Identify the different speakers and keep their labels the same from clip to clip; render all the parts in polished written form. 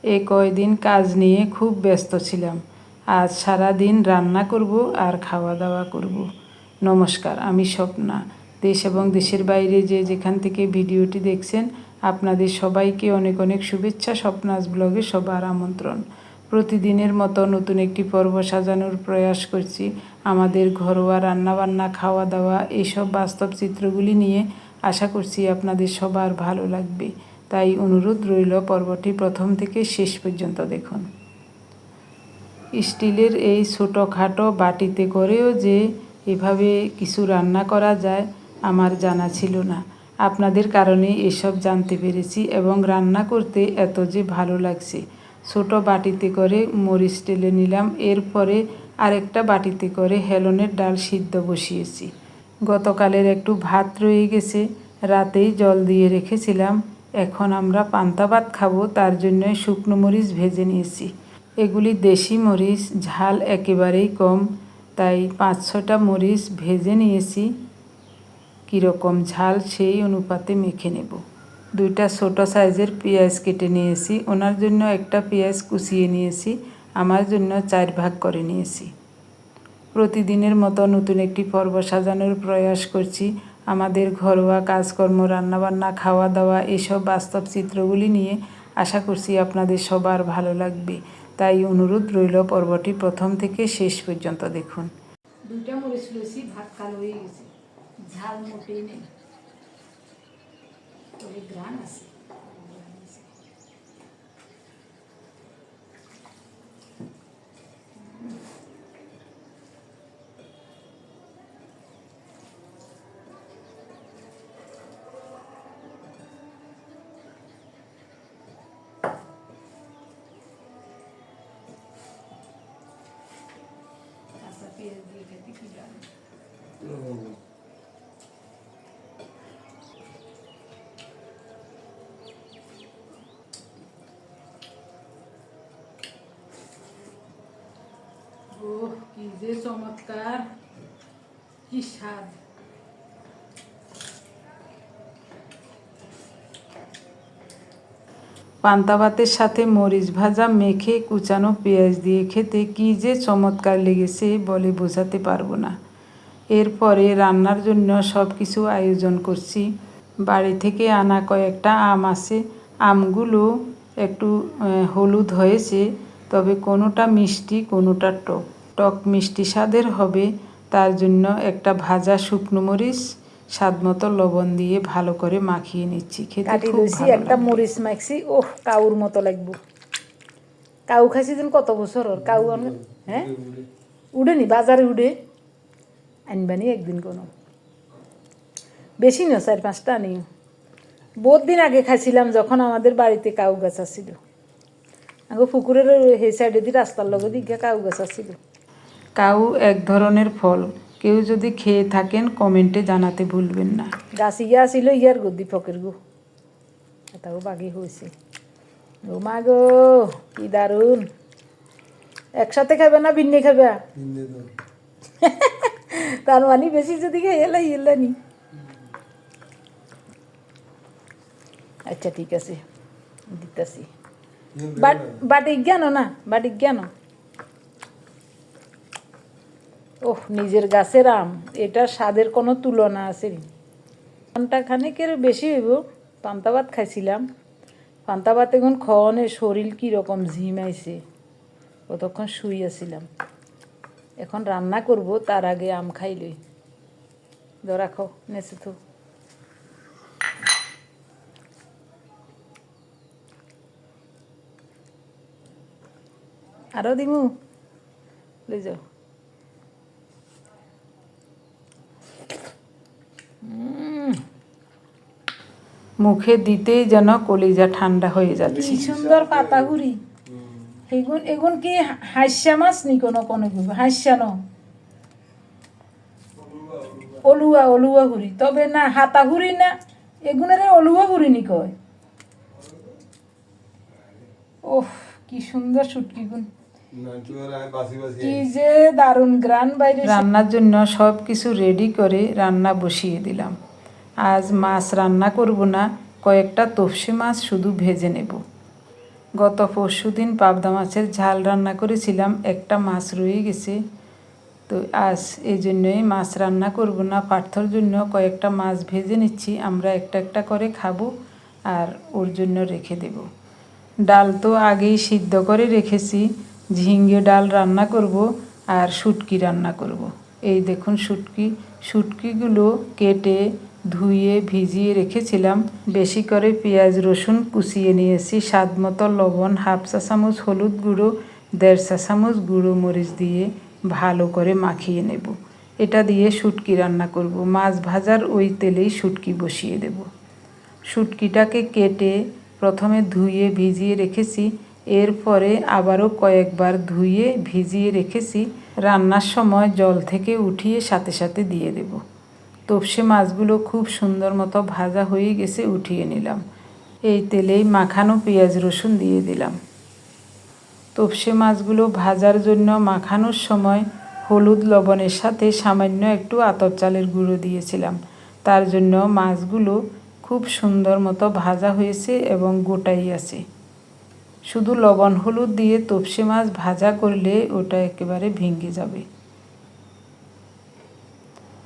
Speaker 1: এই কয়দিন কাজ নিয়ে খুব ব্যস্ত ছিলাম। আজ সারা দিন রান্না করব আর খাওয়া দাওয়া করব। নমস্কার, আমি স্বপ্না। দেশ এবং দেশের বাইরে যে যেখান থেকে ভিডিওটি দেখছেন, আপনাদের সবাইকে অনেক অনেক শুভেচ্ছা। স্বপ্নাস ব্লগে সবার আমন্ত্রণ। প্রতিদিনের মতো নতুন একটি পর্ব সাজানোর প্রয়াস করছি। আমাদের ঘরোয়া রান্নাবান্না, খাওয়া দাওয়া, এইসব বাস্তব চিত্রগুলি নিয়ে আশা করছি আপনাদের সবার ভালো লাগবে। তাই অনুরোধ রইল, পর্বটি প্রথম থেকে শেষ পর্যন্ত দেখুন। স্টিলের এই ছোটোখাটো বাটিতে করেও যে এভাবে কিছু রান্না করা যায় আমার জানা ছিল না। আপনাদের কারণে এসব জানতে পেরেছি এবং রান্না করতে এত যে ভালো লাগছে। ছোট বাটিতে করে মরিচ টেলে নিলাম। এরপরে আরেকটা বাটিতে করে হেলনের ডাল সিদ্ধ বসিয়েছি। গতকালের একটু ভাত রয়ে গেছে, রাতেই জল দিয়ে রেখেছিলাম। এখন আমরা পান্তা ভাত খাবো, তার জন্য শুকনো মরিচ ভেজে নিয়েছি। এগুলি দেশি মরিচ, ঝাল একেবারেই কম, তাই 5-6টা মরিচ ভেজে নিয়েছি। কীরকম ঝাল সেই অনুপাতে মেখে নেব। 2টা ছোটো সাইজের পেঁয়াজ কেটে নিয়েছি। ওনার জন্য একটা পেঁয়াজ কুচিয়ে নিয়েছি, আমার জন্য 4 ভাগ করে নিয়েছি। প্রতিদিনের মতো নতুন একটি পর্ব সাজানোর প্রয়াস করছি। আমাদের ঘরোয়া কাজকর্ম, রান্নাবান্না, খাওয়া দাওয়া, এসব বাস্তব চিত্রগুলি নিয়ে আশা করছি আপনাদের সবার ভালো লাগবে। তাই অনুরোধ রইল, পর্বটি প্রথম থেকে শেষ পর্যন্ত দেখুন। 2টা মরিচ লইছি, ভাত কালো হয়ে গেছে, ঝাল মোটেই নেই, তবে গ্রান আছে। পেঁয়াজ দিয়ে খেতে কি জানো? ওহ, কি যে চমৎকার, কি স্বাদ। পান্তা ভাতের সাথে মরিচ ভাজা মেখে কুচানো পেঁয়াজ দিয়ে খেতে কি যে চমৎকার লেগেছে বলে বোঝাতে পারবো না। এরপরে রান্নার জন্য সব কিছু আয়োজন করছি। বাড়ি থেকে আনা কয়েকটা আম আছে। আমগুলো একটু হলুদ হয়েছে, তবে কোনোটা মিষ্টি, কোনোটা টক। টক মিষ্টি স্বাদের হবে, তার জন্য একটা ভাজা শুকনো মরিচ স্বাদ মতো লবণ দিয়ে ভালো করে মাখিয়ে নিচ্ছি। খেতে খুব ভালো লাগবে। একটা মরিচ মাখছি, ওহ কাউর মতো লাগবে। কাউ খাইছি দিন কত বছর ওর কাউ, হ্যাঁ উড়েনি, বাজারে উড়ে আনবানি একদিন কোনো, বেশি না 4-5টা আনি। বহুত দিন আগে খাইছিলাম যখন আমাদের বাড়িতে কাউ গাছ আসছিল। আগে পুকুরের সেই সাইডে দিয়ে রাস্তার লগে দিকে কাউ গাছ আসছিল। কাউ এক ধরনের ফল, কেউ যদি খেয়ে থাকেন কমেন্টে জানাতে ভুলবেন না। গাছ ইয়া আসিল ইয়ার গো, দীপকের গো, এটাও বাগি হয়েছে। ও মা গো, কি দারুণ। একসাথে খাবে না ভিন্নে খাবে? তার মানে বেশি যদি খাই এলাই এলানি। আচ্ছা ঠিক আছে, দিতেছি। বাটি জ্ঞান না, বাটি জ্ঞান। ওহ, নিজের গাছের আম, এটা স্বাদের কোনো তুলনা আছে? ঘন্টা খানেকের বেশি হইব। পান্তা ভাত খাইছিলাম। পান্তা ভাত এখন খাওয়ানোর শরীর কীরকম ঝিমাইছে, কতক্ষণ শুইয়াছিলাম। এখন রান্না করব, তার আগে আম খাইলই। রাখো নেছে তো। আরও দিমু, লই যাও। মুখে দিতেই যেন কলিজা ঠান্ডা হয়ে যাচ্ছে। সুন্দর পাতাগুড়ি। এগুন এগুন কি হাস্যা মাছ নি? কোনো কোনো হাস্যা ন, অলুয়া অলুয়া হুড়ি, তবে না হাতা হুড়ি না, এগুনের অলুয়া হুড়ি নি কয়। ওহ, কি সুন্দর শুটকি গুণ, কি যে দারুণ গ্রান বাইরে। রান্নার জন্য সব কিছু রেডি করে রান্না বসিয়ে দিলাম। আজ মাছ রান্না করব না, কয়েকটা তফসি মাছ শুধু ভেজে নেব। গত পরশুদিন পাবদা মাছের ঝাল রান্না করেছিলাম, একটা মাছ রয়ে গেছে। তো আজ এই জন্যই মাছ রান্না করব না, পার্থর জন্য কয়েকটা মাছ ভেজে নিচ্ছি, আমরা একটা একটা করে খাবো আর ওর জন্য রেখে দেব। ডাল তো আগেই সিদ্ধ করে রেখেছি, ঝিঙে ডাল রান্না করব আর শুটকি রান্না করব। এই দেখুন শুটকিগুলো কেটে ধুয়ে ভিজিয়ে রেখেছিলাম। বেশি করে পেঁয়াজ রসুন কুচিয়ে নিয়েছি, স্বাদ মতো লবণ, হাফ চা চামচ হলুদ গুঁড়ো, 1.5 চা চামচ গুঁড়ো মরিচ দিয়ে ভালো করে মাখিয়ে নেব। এটা দিয়ে শুটকি রান্না করব। মাছ ভাজার ওই তেলেই শুটকি বসিয়ে দেব। শুটকিটাকে কেটে প্রথমে ধুয়ে ভিজিয়ে রেখেছি, এরপরে আবারও কয়েকবার ধুয়ে ভিজিয়ে রেখেছি। রান্নার সময় জল থেকে উঠিয়ে সাথে সাথে দিয়ে দেব। তপসে মাছগুলো খুব সুন্দর মতো ভাজা হয়ে গেছে, উঠিয়ে নিলাম। এই তেলেই মাখানো পেঁয়াজ রসুন দিয়ে দিলাম। তপসে মাছগুলো ভাজার জন্য মাখানোর সময় হলুদ লবণের সাথে সামান্য একটু আতপ চালের গুঁড়ো দিয়েছিলাম। তার জন্য মাছগুলো খুব সুন্দর মতো ভাজা হয়েছে এবং গোটাই আছে। শুধু লবণ হলুদ দিয়ে তপসে মাছ ভাজা করলে ওটা একেবারে ভেঙে যাবে।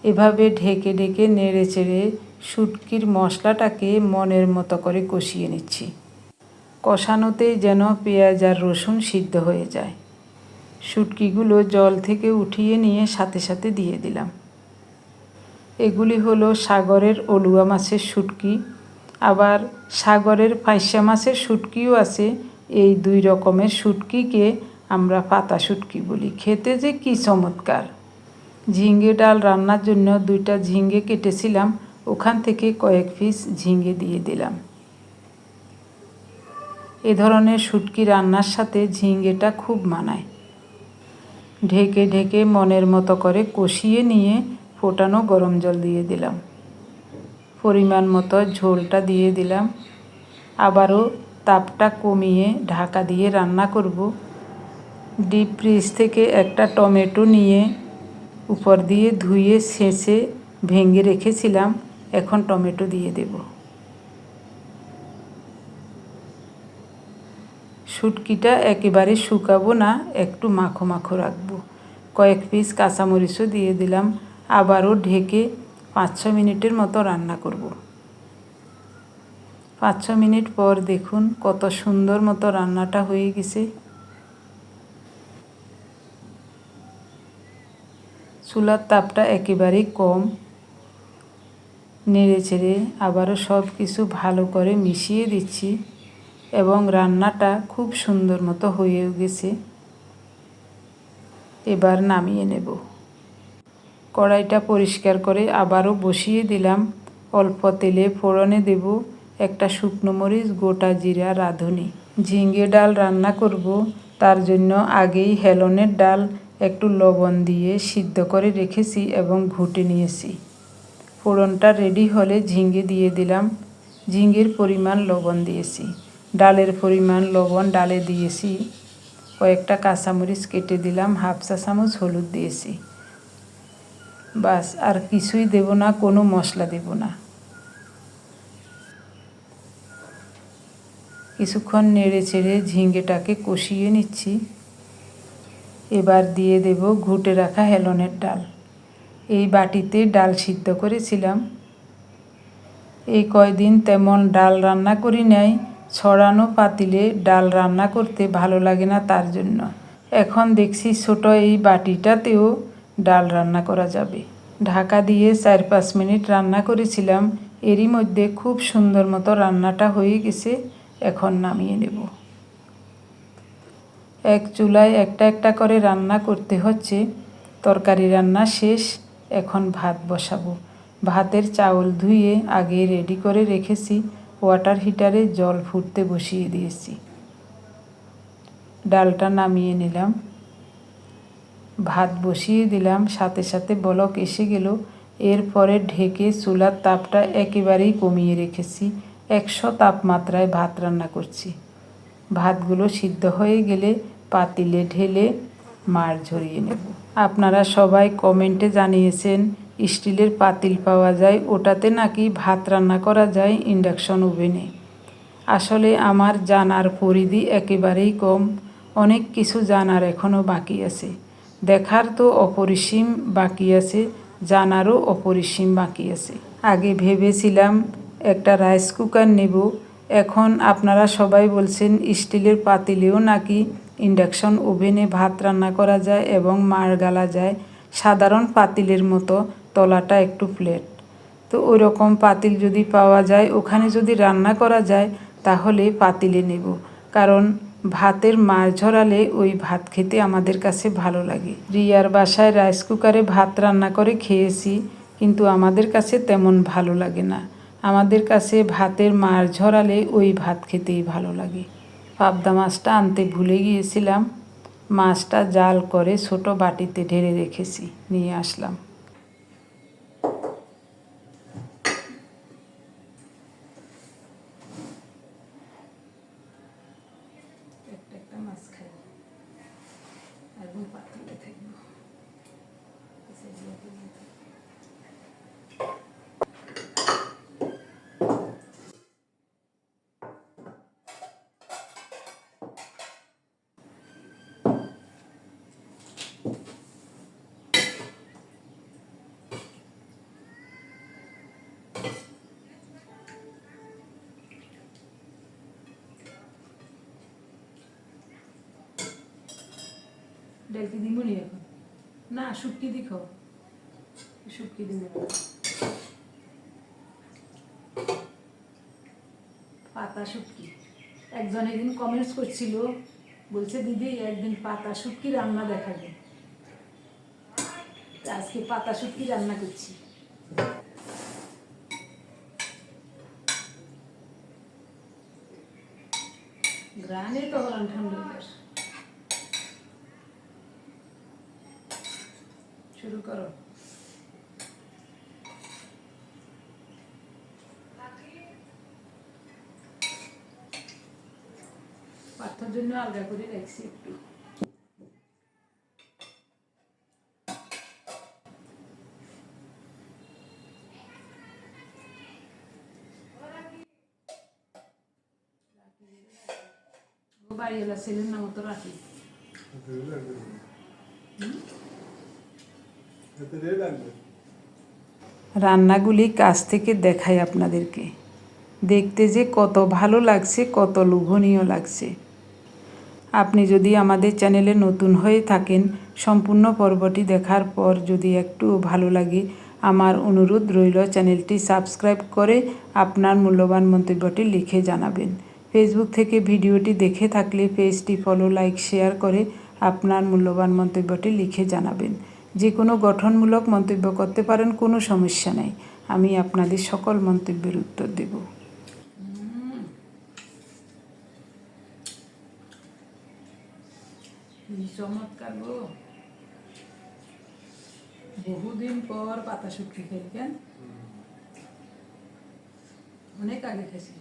Speaker 1: এভাবে ঢেকে ঢেকে নেড়ে চেড়ে শুটকির মশলাটাকে মনের মতো করে কষিয়ে নিচ্ছি। কষানোতেই যেন পেঁয়াজ আর রসুন সিদ্ধ হয়ে যায়। শুটকিগুলো জল থেকে উঠিয়ে নিয়ে সাথে সাথে দিয়ে দিলাম। এগুলি হলো সাগরের অলুয়া মাছের শুটকি, আবার সাগরের ফাইসা মাছের শুটকিও আছে। এই 2 রকমের শুটকিকে আমরা পাতা শুটকি বলি। খেতে যে কী চমৎকার! ঝিঙে ডাল রান্নার জন্য 2টা ঝিঙে কেটেছিলাম, ওখান থেকে কয়েক পিস ঝিঙে দিয়ে দিলাম। এ ধরনের শুটকি রান্নার সাথে ঝিঙেটা খুব মানায়। ঢেকে ঢেকে মনের মতো করে কষিয়ে নিয়ে ফোটানো গরম জল দিয়ে দিলাম। পরিমাণ মতো ঝোলটা দিয়ে দিলাম। আবারও তাপটা কমিয়ে ঢাকা দিয়ে রান্না করব। ডিপ ফ্রিজ থেকে একটা টমেটো নিয়ে উপর দিয়ে ধুয়ে ছেঁচে ভেঙে রেখেছিলাম, এখন টমেটো দিয়ে দেব। শুটকিটা একেবারে শুকাবো না, একটু মাখো মাখো রাখবো। কয়েক পিস কাঁচামরিচও দিয়ে দিলাম। আবারও ঢেকে 5-6 মিনিটের মতো রান্না করব। 5-6 মিনিট পর দেখুন কত সুন্দর মতো রান্নাটা হয়ে গেছে। চুলার তাপটা একেবারেই কম। নেড়ে চেড়ে আবারও সব কিছু ভালো করে মিশিয়ে দিচ্ছি এবং রান্নাটা খুব সুন্দর মতো হয়েও গেছে। এবার নামিয়ে নেব। কড়াইটা পরিষ্কার করে আবারও বসিয়ে দিলাম। অল্প তেলে ফোড়নে দেব একটা শুকনো মরিচ, গোটা জিরা, রাঁধুনি। ঝিঙে ডাল রান্না করব, তার জন্য আগেই হেলনের ডাল একটু লবণ দিয়ে সিদ্ধ করে রেখেছি এবং ঘুটে নিয়েছি। ফোড়নটা রেডি হলে ঝিঙে দিয়ে দিলাম। ঝিঙের পরিমাণ লবণ দিয়েছি, ডালের পরিমাণ লবণ ডালে দিয়েছি। কয়েকটা কাঁচামরিচ কেটে দিলাম, হাফ চা চামচ হলুদ দিয়েছি। বাস, আর কিছুই দেব না, কোনো মশলা দেব না। কিছুক্ষণ নেড়ে চেড়ে ঝিঙেটাকে কষিয়ে নিচ্ছি। এবার দিয়ে দেব ঘুটে রাখা হেলনের ডাল। এই বাটিতে ডাল সিদ্ধ করেছিলাম। এই কয়দিন তেমন ডাল রান্না করি নাই, ছড়ানো পাতিলে ডাল রান্না করতে ভালো লাগে না, তার জন্য এখন দেখছি ছোট এই বাটিটাতেও ডাল রান্না করা যাবে। ঢাকা দিয়ে 4-5 মিনিট রান্না করেছিলাম, এরই মধ্যে খুব সুন্দর মতো রান্নাটা হয়ে গেছে। এখন নামিয়ে নেব। এক চুলায় একটা একটা করে রান্না করতে হচ্ছে। তরকারি রান্না শেষ, এখন ভাত বসাবো। ভাতের চাউল ধুয়ে আগে রেডি করে রেখেছি, ওয়াটার হিটারে জল ফুটতে বসিয়ে দিয়েছি। ডালটা নামিয়ে নিলাম, ভাত বসিয়ে দিলাম, সাথে সাথে বলক এসে গেল। এরপরে ঢেকে চুলার তাপটা একেবারেই কমিয়ে রেখেছি। 100 তাপমাত্রায় ভাত রান্না করছি। ভাতগুলো সিদ্ধ হয়ে গেলে পাতিলে ঢেলে মাড় ঝরিয়ে নেব। আপনারা সবাই কমেন্টে জানিয়েছেন স্টিলের পাতিল পাওয়া যায়, ওটাতে নাকি ভাত রান্না করা যায় ইন্ডাকশন ওভেনে। আসলে আমার জানার পরিধি একেবারেই কম, অনেক কিছু জানার এখনও বাকি আছে। দেখার তো অপরিসীম বাকি আছে, জানারও অপরিসীম বাকি আছে। আগে ভেবেছিলাম একটা রাইস কুকার নেব, এখন আপনারা সবাই বলছেন স্টিলের পাতিলেও নাকি ইন্ডাকশন ওভেনে ভাত রান্না করা যায় এবং মাড় গালা যায়। সাধারণ পাতিলের মতো, তলাটা একটু প্লেট। তো ওই রকম পাতিল যদি পাওয়া যায়, ওখানে যদি রান্না করা যায়, তাহলে পাতিলে নেব। কারণ ভাতের মাড় ঝরালে ওই ভাত খেতে আমাদের কাছে ভালো লাগে। রিয়ার বাসায় রাইস কুকারে ভাত রান্না করে খেয়েছি, কিন্তু আমাদের কাছে তেমন ভালো লাগে না। আমাদের কাছে ভাতের মাড় ঝরালে ওই ভাত খেতেই ভালো লাগে। পাবদা মাছটা আনতে ভুলে গিয়েছিলাম। মাছটা জাল করে ছোট বাটিতে ঢেলে রেখেছি, নিয়ে আসলাম। একটা মাছ খাই আর পাতিলে থাকবো। ডালকি দিব নি এখন? না, শুটকি দি খাও, শুটকি দিব। পাতা শুটকি। একজন একদিন কমেন্টস করছিল, বলছে দিদি একদিন পাতা শুটকি রান্না দেখাবে। আজকে পাতা শুটকি রান্না করছি। গ্রানে তো হলাম ঠান্ডা। শুরু করো। পাতার জন্য আলগা করে রাখছি একটু। বাড়িওয়ালা ছেলের নাম তো রাখি। রান্নাগুলি কাছ থেকে দেখাই আপনাদেরকে, দেখতে যে কত ভালো লাগছে, কত লোভনীয় লাগছে। আপনি যদি আমাদের চ্যানেলে নতুন হয়ে থাকেন, সম্পূর্ণ পর্বটি দেখার পর যদি একটু ভালো লাগে, আমার অনুরোধ রইল চ্যানেলটি সাবস্ক্রাইব করে আপনার মূল্যবান মন্তব্যটি লিখে জানাবেন। ফেসবুক থেকে ভিডিওটি দেখে থাকলে পেজটি ফলো, লাইক, শেয়ার করে আপনার মূল্যবান মন্তব্যটি লিখে জানাবেন। যে কোনো গঠনমূলক মন্তব্য করতে পারেন, কোনো সমস্যা নেই। আমি আপনাদের সকল মন্তব্যের উত্তর দেব। চমৎকার গো, বহুদিন পর পাতা শুটকি খেয়েছেন, অনেক আগে খেয়েছি।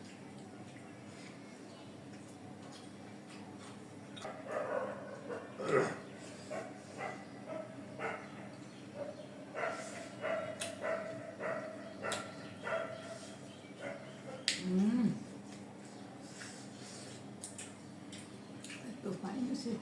Speaker 1: তো ফাইন আছে।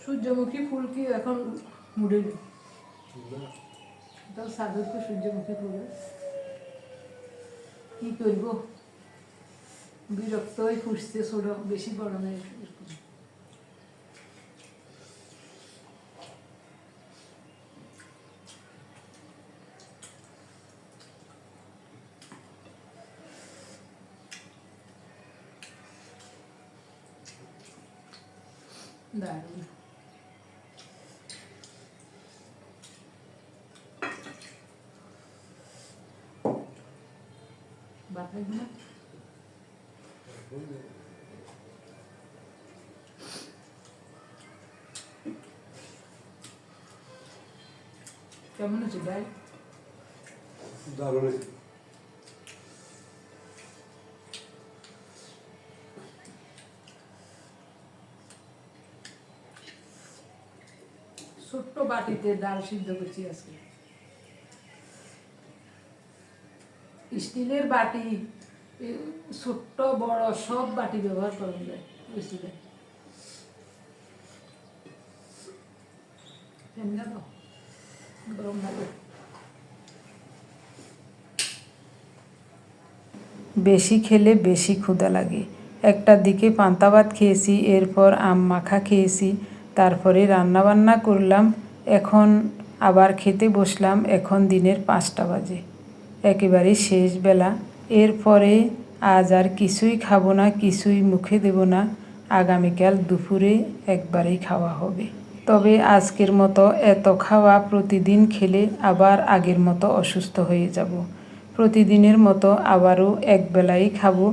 Speaker 1: সূর্যমুখী ফুল কি এখন মুড়ে তো সাধু তো সূর্যমুখী ফুল কি করব, বিরক্ত হয়ে ফুসছে, ছোট বেশি বড় নেই। দারুণ। বাতাস না কেমন আছে ডাল? দারুণ। ছোট্ট বাটিতে ডাল সিদ্ধ করছি আজকে। স্টিলের বাটি, ছোট্ট বড় সব বাটি ব্যবহার করা যায় স্টিলের। গরম লাগে। বেশি খেলে বেশি ক্ষুধা লাগে। একটার দিকে পান্তা ভাত খেয়েছি, এরপর আম মাখা খেয়েছি, তারপরে রান্নাবান্না করলাম, এখন আবার খেতে বসলাম। এখন দিনের 5টা বাজে, একেবারে শেষ বেলা। এরপরে আজ আর কিছুই খাবো না, কিছুই মুখে দেব না। আগামীকাল দুপুরে একবারেই খাওয়া হবে। তবে আজকের মতো এত খাওয়া প্রতিদিন খেলে আবার আগের মতো অসুস্থ হয়ে যাব। প্রতিদিনের মতো আবারও একবেলাই খাবো।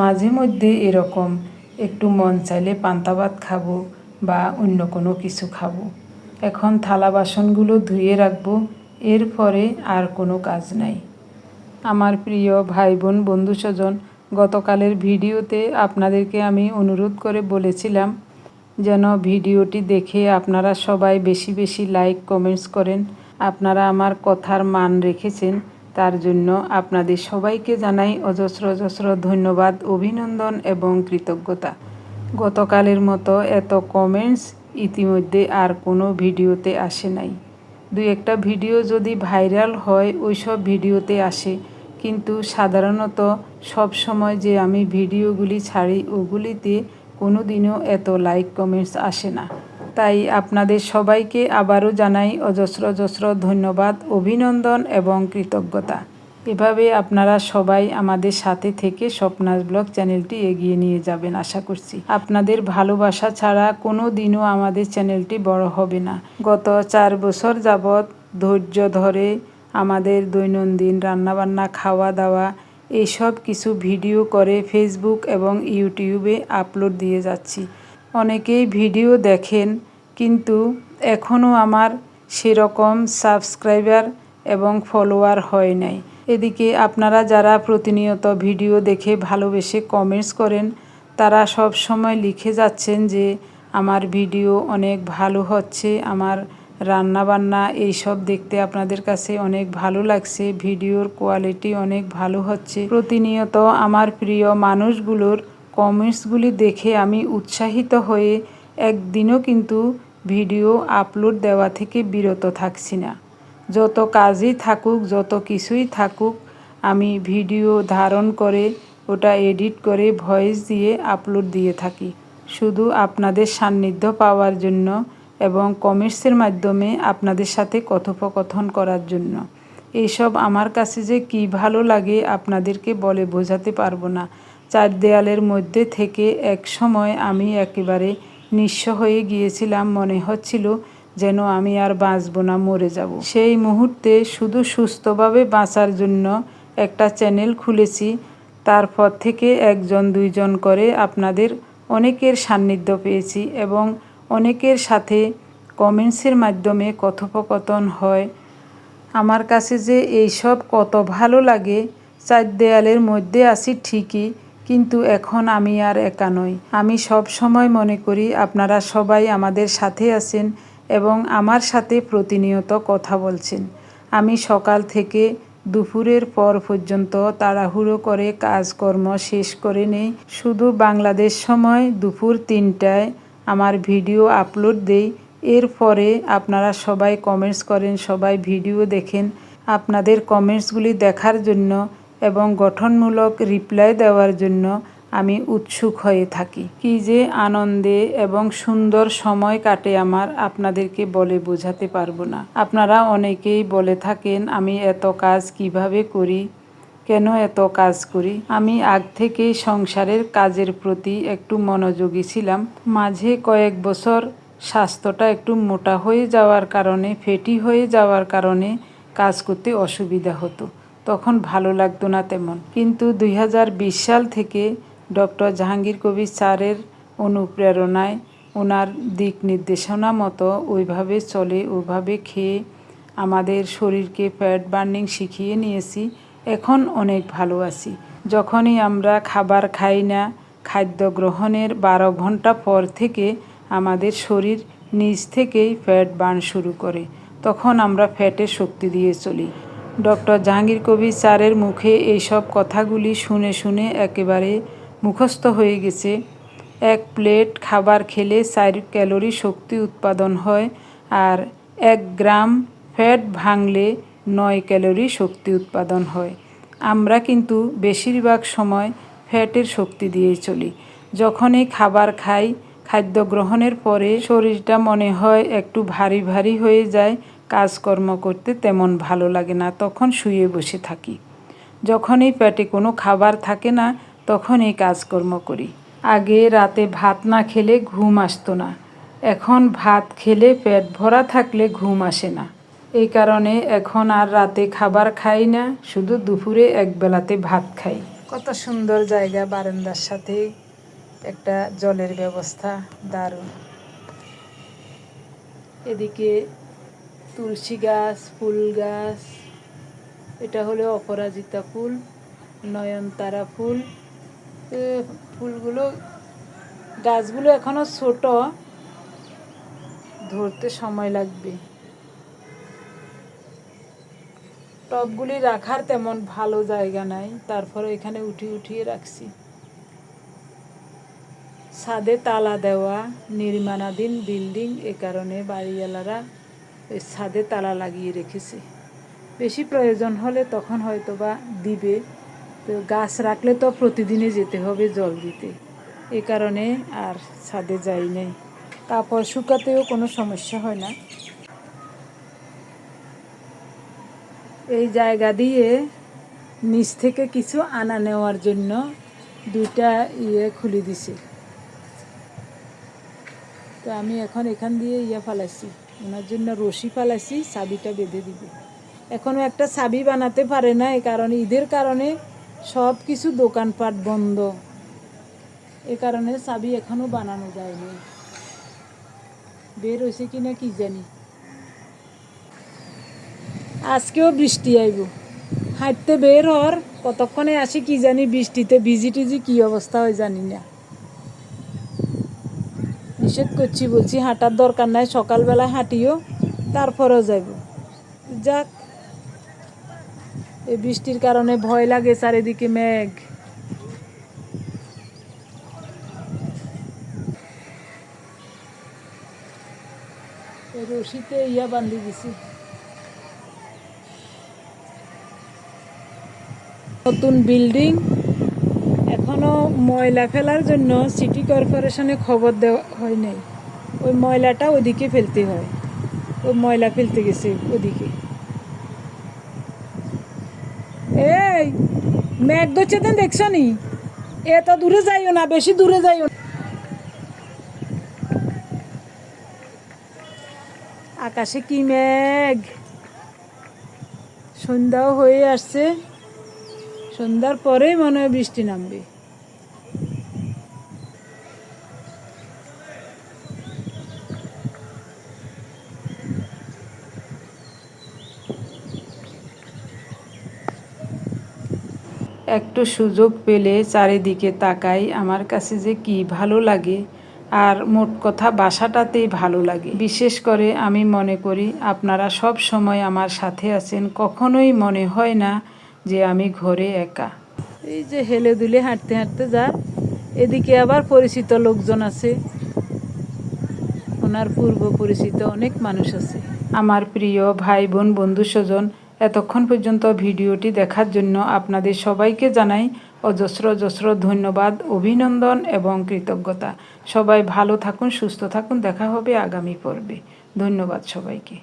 Speaker 1: মাঝে মধ্যে এরকম একটু মন চাইলে পান্তা ভাত খাবো বা অন্য কোনো কিছু খাবো। এখন থালা বাসনগুলো ধুয়ে রাখবো, এরপরে আর কোনো কাজ নাই। আমার প্রিয় ভাই বোন বন্ধু স্বজন, গতকালের ভিডিওতে আপনাদেরকে আমি অনুরোধ করে বলেছিলাম যেন ভিডিওটি দেখে আপনারা সবাই বেশি বেশি লাইক কমেন্টস করেন। আপনারা আমার কথার মান রেখেছেন, তার জন্য আপনাদের সবাইকে জানাই অজস্র অজস্র ধন্যবাদ, অভিনন্দন এবং কৃতজ্ঞতা। গতকালের মতো এত কমেন্টস ইতিমধ্যে আর কোনো ভিডিওতে আসে নাই। দুই একটা ভিডিও যদি ভাইরাল হয় ওই সব ভিডিওতে আসে, কিন্তু সাধারণত সব সময় যে আমি ভিডিওগুলি ছাড়ি ওগুলিতে কোনো দিনও এত লাইক কমেন্টস আসে না। তাই আপনাদের সবাইকে আবারও জানাই অজস্র অজস্র ধন্যবাদ, অভিনন্দন এবং কৃতজ্ঞতা। এভাবে আপনারা সবাই আমাদের সাথে থেকে স্বপ্নাস ব্লগ চ্যানেলটি এগিয়ে নিয়ে যাবেন আশা করছি। আপনাদের ভালোবাসা ছাড়া কোনো দিনও আমাদের চ্যানেলটি বড় হবে না। গত 4 বছর যাবৎ ধৈর্য ধরে আমাদের দৈনন্দিন রান্নাবান্না, খাওয়া দাওয়া এইসব কিছু ভিডিও করে ফেসবুক এবং ইউটিউবে আপলোড দিয়ে যাচ্ছি। অনেকেই ভিডিও দেখেন, কিন্তু এখনও আমার সেরকম সাবস্ক্রাইবার এবং ফলোয়ার হয় নাই। এদিকে আপনারা যারা প্রতিনিয়ত ভিডিও দেখে ভালোবেসে কমেন্টস করেন, তারা সব সময় লিখে যাচ্ছেন যে আমার ভিডিও অনেক ভালো হচ্ছে, আমার রান্নাবান্না এইসব দেখতে আপনাদের কাছে অনেক ভালো লাগছে, ভিডিওর কোয়ালিটি অনেক ভালো হচ্ছে। প্রতিনিয়ত আমার প্রিয় মানুষগুলোর কমেন্টসগুলি দেখে আমি উৎসাহিত হয়ে একদিনও কিন্তু ভিডিও আপলোড দেওয়া থেকে বিরত থাকছি না। যত কাজই থাকুক, যত কিছুই থাকুক, আমি ভিডিও ধারণ করে ওটা এডিট করে ভয়েস দিয়ে আপলোড দিয়ে থাকি, শুধু আপনাদের সান্নিধ্য পাওয়ার জন্য এবং কমেন্টসের মাধ্যমে আপনাদের সাথে কথোপকথন করার জন্য। এইসব আমার কাছে যে কী ভালো লাগে আপনাদেরকে বলে বোঝাতে পারবো না। 4 দেয়ালের মধ্যে থেকে এক সময় আমি একেবারে নিঃস্ব হয়ে গিয়েছিলাম, মনে হচ্ছিল যেন আমি আর বাঁচব না, মরে যাব। সেই মুহূর্তে শুধু সুস্থভাবে বাঁচার জন্য একটা চ্যানেল খুলেছি। তারপর থেকে 1জন 2জন করে আপনাদের অনেকের সান্নিধ্য পেয়েছি এবং অনেকের সাথে কমেন্টসের মাধ্যমে কথোপকথন হয়। আমার কাছে যে এইসব কত ভালো লাগে। 4 দেয়ালের মধ্যে আছি ঠিকই, কিন্তু এখন আমি আর একা নই। আমি সব সময় মনে করি আপনারা সবাই আমাদের সাথে আছেন এবং আমার সাথে প্রতিনিয়ত কথা বলছেন। আমি সকাল থেকে দুপুরের পর পর্যন্ত তাড়াহুড়ো করে কাজকর্ম শেষ করে নেই। শুধু বাংলাদেশ সময় দুপুর 3টায় আমার ভিডিও আপলোড দেই। এরপরে আপনারা সবাই কমেন্টস করেন, সবাই ভিডিও দেখেন। আপনাদের কমেন্টসগুলি দেখার জন্য এবং গঠনমূলক রিপ্লাই দেওয়ার জন্য আমি উৎসুক হয়ে থাকি। কী যে আনন্দে এবং সুন্দর সময় কাটে আমার, আপনাদেরকে বলে বোঝাতে পারবো না। আপনারা অনেকেই বলে থাকেন আমি এত কাজ কিভাবে করি, কেন এত কাজ করি। আমি আগ থেকেই সংসারের কাজের প্রতি একটু মনোযোগী ছিলাম। মাঝে কয়েক বছর স্বাস্থ্যটা একটু মোটা হয়ে যাওয়ার কারণে, ফেটি হয়ে যাওয়ার কারণে কাজ করতে অসুবিধা হতো, তখন ভালো লাগতো না তেমন। কিন্তু 2020 সাল থেকে ডক্টর জাহাঙ্গীর কবির স্যারের অনুপ্রেরণায়, ওনার দিক নির্দেশনা মতো ওইভাবে চলে, ওইভাবে খেয়ে আমাদের শরীরকে ফ্যাট বার্নিং শিখিয়ে নিয়েছি। এখন অনেক ভালো আছি। যখনই আমরা খাবার খাই না, খাদ্য গ্রহণের 12 ঘন্টা পর থেকে আমাদের শরীর নিজ থেকেই ফ্যাট বার্ন শুরু করে। তখন আমরা ফ্যাটের শক্তি দিয়ে চলি। ডক্টর জাহাঙ্গীর কবির স্যারের মুখে এইসব কথাগুলি শুনে শুনে একেবারে মুখস্থ হয়ে গেছে। 1 প্লেট খাবার খেলে 4 ক্যালোরি শক্তি উৎপাদন হয়, আর 1 গ্রাম ফ্যাট ভাঙলে 9 ক্যালোরি শক্তি উৎপাদন হয়। আমরা কিন্তু বেশিরভাগ সময় ফ্যাটের শক্তি দিয়ে চলি। যখনই খাবার খাই, খাদ্য গ্রহণের পরে শরীরটা মনে হয় একটু ভারী ভারী হয়ে যায়, কাজকর্ম করতে তেমন ভালো লাগে না, তখন শুয়ে বসে থাকি। যখনই পেটে কোনো খাবার থাকে না, তখন এই কাজকর্ম করি। আগে রাতে ভাত না খেলে ঘুম আসতো না, এখন ভাত খেলে পেট ভরা থাকলে ঘুম আসে না। এই কারণে এখন আর রাতে খাবার খাই না, শুধু দুপুরে একবেলাতে ভাত খাই। কত সুন্দর জায়গা, বারান্দার সাথে একটা জলের ব্যবস্থা, দারুণ। এদিকে তুলসী গাছ, ফুল গাছ, এটা হলো অপরাজিতা ফুল, নয়নতারা ফুল। ফুলগুলো, গাছগুলো এখনো ছোট, ধরতে সময় লাগবে। টবগুলি রাখার তেমন ভালো জায়গা নাই, তারপরে এখানে উঠিয়ে রাখছি। ছাদে তালা দেওয়া, নির্মাণাধীন বিল্ডিং, এ কারণে বাড়িওয়ালারা ওই ছাদে তালা লাগিয়ে রেখেছে। বেশি প্রয়োজন হলে তখন হয়তো বা দিবে। তো গাছ রাখলে তো প্রতিদিনে যেতে হবে জল দিতে, এ কারণে আর ছাদে যাই নাই। কাপড় শুকাতেও কোনো সমস্যা হয় না। এই জায়গা দিয়ে নিচ থেকে কিছু আনা নেওয়ার জন্য 2টা খুলে দিছে। তো আমি এখন এখান দিয়ে ফালাইছি, ওনার জন্য রশি ফালাইছি, চাবিটা বেঁধে দিবে। এখনও একটা চাবি বানাতে পারে না, এই কারণে ঈদের কারণে সব কিছু দোকানপাট বন্ধ, এ কারণে চাবি এখনও বানানো যায়নি। বের হয়েছে কিনা কি জানি। আজকেও বৃষ্টি আইব, হাঁটতে বের হর কতক্ষণে আসি কি জানি, বৃষ্টিতে ভিজি টিজি কী অবস্থা হয় জানি না। নিষেধ করছি, বলছি হাঁটার দরকার নাই, সকালবেলা হাঁটিও, তারপরেও যাইব। যাক, এই বৃষ্টির কারণে ভয় লাগে, চারিদিকে মেঘ। রশিতে বান্ধি দিছি। নতুন বিল্ডিং, এখনো ময়লা ফেলার জন্য সিটি কর্পোরেশনে খবর দেওয়া হয় নাই। ওই ময়লাটা ওদিকে ফেলতে হয়, ওই ময়লা ফেলতে গেছে ওদিকে। এই মেঘ ধরছে, দেন দেখছো নি? এত দূরে যাইও না, বেশি দূরে যাইও না। আকাশে কি মেঘ, সন্ধ্যাও হয়ে আসছে, সন্ধ্যার পরেই মনে হয় বৃষ্টি নামবে। একটু সুযোগ পেলে চারিদিকে তাকাই, আমার কাছে যে কি ভালো লাগে। আর মোট কথা বাসাটাতেই ভালো লাগে। বিশেষ করে আমি মনে করি আপনারা সব সময় আমার সাথে আছেন, কখনোই মনে হয় না যে আমি ঘরে একা। এই যে হেলে দুলে হাঁটতে হাঁটতে যা, এদিকে আবার পরিচিত লোকজন আছে, ওনার পূর্ব পরিচিত অনেক মানুষ আছে। আমার প্রিয় ভাই বোন, বন্ধু স্বজন, এতক্ষণ পর্যন্ত ভিডিওটি দেখার জন্য আপনাদের সবাইকে জানাই অজস্র অজস্র ধন্যবাদ, অভিনন্দন এবং কৃতজ্ঞতা। সবাই ভালো থাকুন, সুস্থ থাকুন, দেখা হবে আগামী পর্বে। ধন্যবাদ সবাইকে।